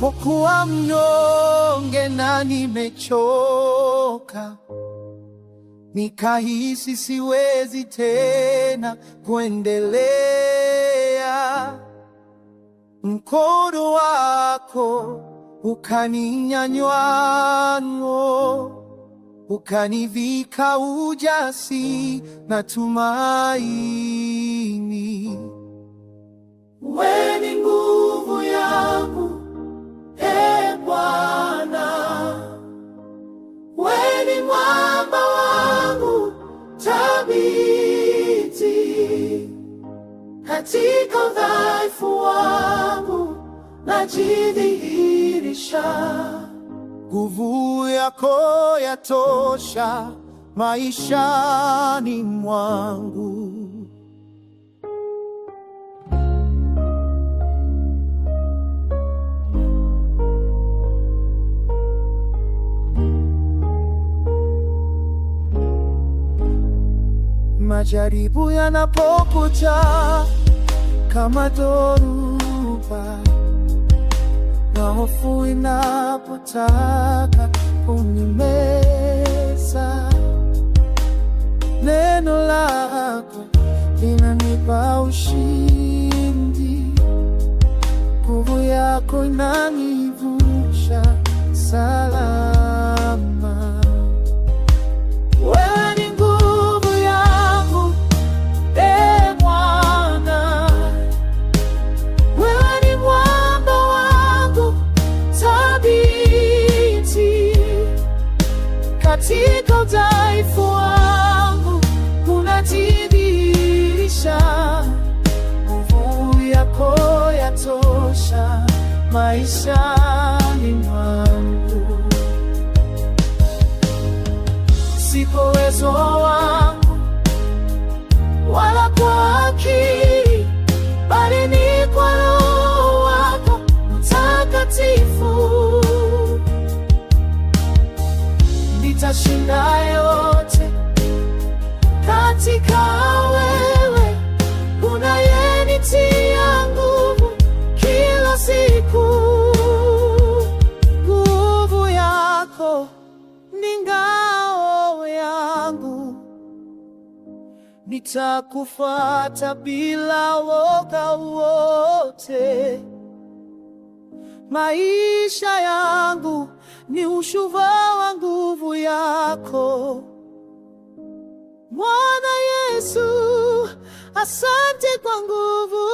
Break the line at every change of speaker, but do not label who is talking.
Nilipokuwa mnyonge na nimechoka, nikahisi siwezi tena kuendelea. Mkono wako ukaninyanyua, ukanivika ujasiri na tumaini. Wewe ni nguvu yangu, Ee Bwana. Wewe ni mwamba wangu thabiti. Katika udhaifu wangu najidhihirisha. Nguvu yako yatosha maishani mwangu. Majaribu yanapokuja kama dhoruba, na hofu inapotaka kunimeza, neno lako linanipa ushindi. Nguvu yako inanivusha salama. Wewe ni nguvu yangu, Ee Bwana. Wewe ni mwamba wangu thabiti. Katika udhaifu wangu unajidhihirisha. Nguvu yako yatosha maishani mwangu. Si kwa uwezo wangu wala kwa akili, bali ni kwa Roho wako Mtakatifu. Nitashinda yote katika wewe unayenitia nguvu kila siku. Nguvu yako ni ngao yangu, nitakufuata bila woga wote. Maisha yangu ni ushuhuda wa nguvu yako. Bwana Yesu, asante kwa nguvu